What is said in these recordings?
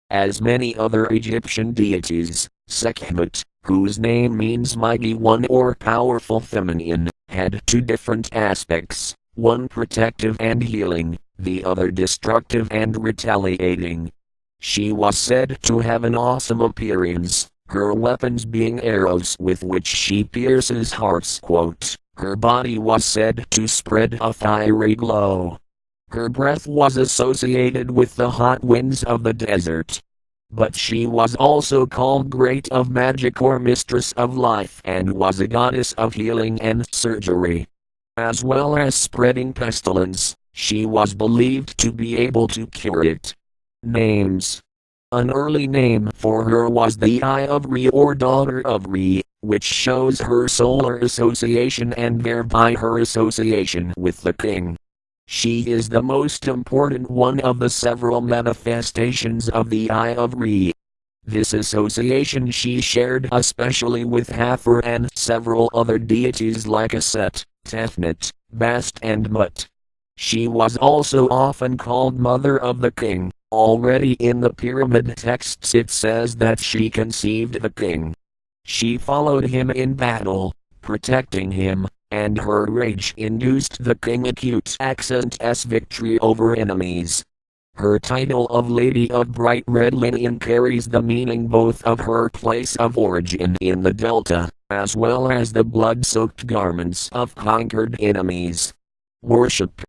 As many other Egyptian deities, Sekhmet, whose name means mighty one or powerful feminine, had two different aspects, one protective and healing, the other destructive and retaliating. She was said to have an awesome appearance, her weapons being arrows with which she pierces hearts. Her body was said to spread a fiery glow. Her breath was associated with the hot winds of the desert. But she was also called Great of Magic or Mistress of Life and was a goddess of healing and surgery. As well as spreading pestilence, she was believed to be able to cure it. Names. An early name for her was the Eye of Re or Daughter of Re, which shows her solar association and thereby her association with the king. She is the most important one of the several manifestations of the Eye of Re. This association she shared especially with Hathor and several other deities like Aset, Tefnut, Bast and Mut. She was also often called Mother of the King. Already in the pyramid texts it says that she conceived the king. She followed him in battle, protecting him, and her rage induced the king acute accent's victory over enemies. Her title of Lady of Bright Red Linen carries the meaning both of her place of origin in the delta, as well as the blood-soaked garments of conquered enemies. Worship.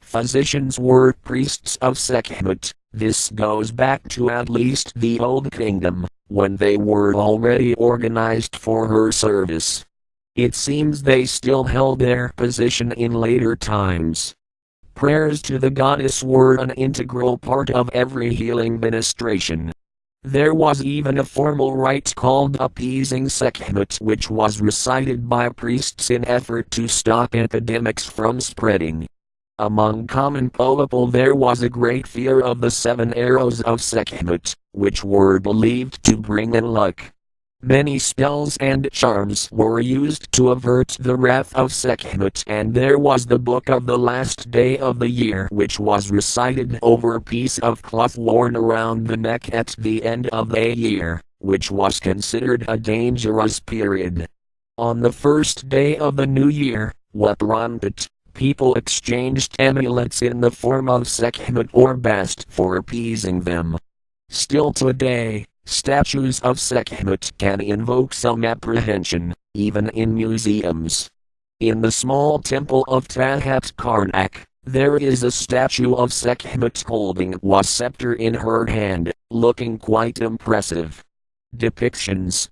Physicians were priests of Sekhmet. This goes back to at least the Old Kingdom, when they were already organized for her service. It seems they still held their position in later times. Prayers to the goddess were an integral part of every healing ministration. There was even a formal rite called appeasing Sekhmet, which was recited by priests in effort to stop epidemics from spreading. Among common people there was a great fear of the 7 arrows of Sekhmet, which were believed to bring in luck. Many spells and charms were used to avert the wrath of Sekhmet, and there was the book of the last day of the year which was recited over a piece of cloth worn around the neck at the end of the year, which was considered a dangerous period. On the first day of the new year, Wapranpat, people exchanged amulets in the form of Sekhmet or Bast for appeasing them. Still today, statues of Sekhmet can invoke some apprehension, even in museums. In the small temple of Tahat Karnak, there is a statue of Sekhmet holding a scepter in her hand, looking quite impressive. Depictions.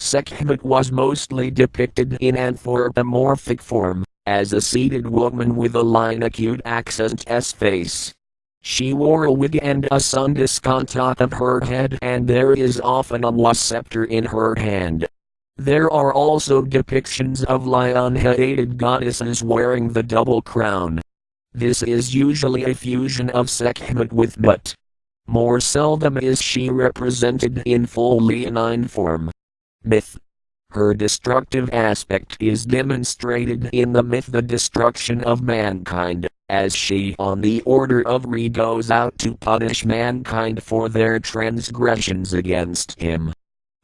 Sekhmet was mostly depicted in anthropomorphic form, as a seated woman with a line acute accent's face. She wore a wig and a sundisk on top of her head, and there is often a scepter in her hand. There are also depictions of lion-headed goddesses wearing the double crown. This is usually a fusion of Sekhmet with Mut. More seldom is she represented in full leonine form. Myth. Her destructive aspect is demonstrated in the myth The Destruction of Mankind, as she on the order of Re goes out to punish mankind for their transgressions against him.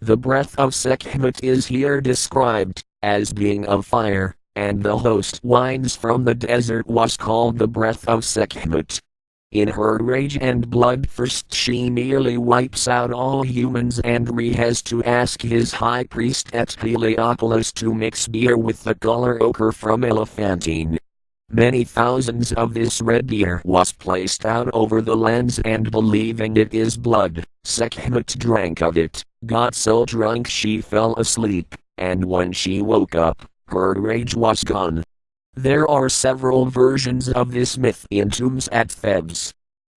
The breath of Sekhmet is here described as being of fire, and the host wines from the desert was called the breath of Sekhmet. In her rage and bloodthirst she nearly wipes out all humans, and Re has to ask his high priest at Heliopolis to mix beer with the color ochre from elephantine. Many thousands of this red beer was placed out over the lands, and believing it is blood, Sekhmet drank of it, got so drunk she fell asleep, and when she woke up, her rage was gone. There are several versions of this myth in tombs at Thebes.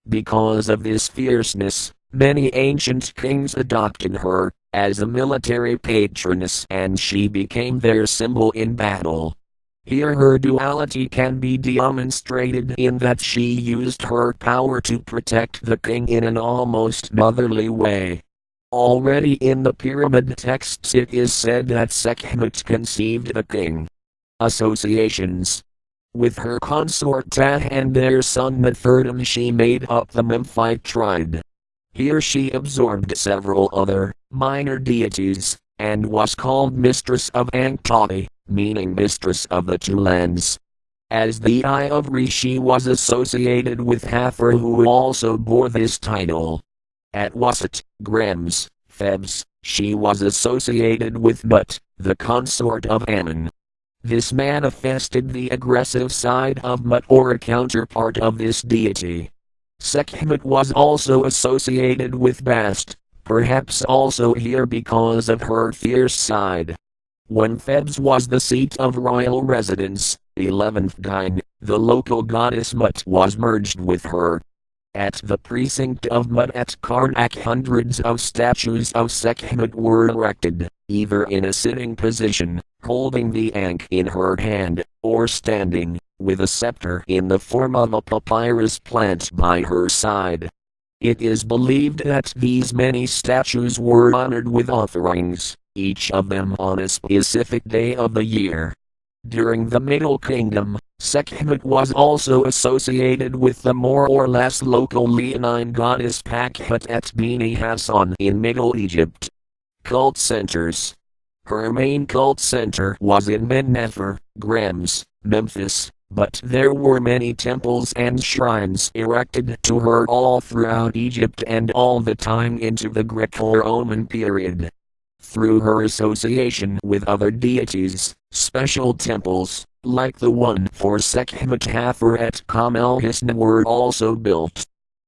Because of this fierceness, many ancient kings adopted her as a military patroness, and she became their symbol in battle. Here her duality can be demonstrated in that she used her power to protect the king in an almost motherly way. Already in the pyramid texts it is said that Sekhmet conceived the king. Associations. With her consort Tah and their son Nefertum she made up the Memphite tribe. Here she absorbed several other, minor deities, and was called Mistress of Ankhtai, meaning Mistress of the Two Lands. As the Eye of Re, she was associated with Hathor, who also bore this title. At Waset, Grams, Thebes, she was associated with Mut, the consort of Ammon. This manifested the aggressive side of Mut, or a counterpart of this deity. Sekhmet was also associated with Bast, perhaps also here because of her fierce side. When Thebes was the seat of royal residence, 11th Dine, the local goddess Mut was merged with her. At the precinct of Mut at Karnak, hundreds of statues of Sekhmet were erected, either in a sitting position, holding the ankh in her hand, or standing, with a scepter in the form of a papyrus plant by her side. It is believed that these many statues were honored with offerings, each of them on a specific day of the year. During the Middle Kingdom, Sekhmet was also associated with the more or less local leonine goddess Pakhet at Beni Hassan in Middle Egypt. Cult centers. Her main cult center was in Mennefer, Grams, Memphis, but there were many temples and shrines erected to her all throughout Egypt and all the time into the Greco-Roman period. Through her association with other deities, special temples, like the one for Sekhmet Hathor at Kam el Hisna, were also built.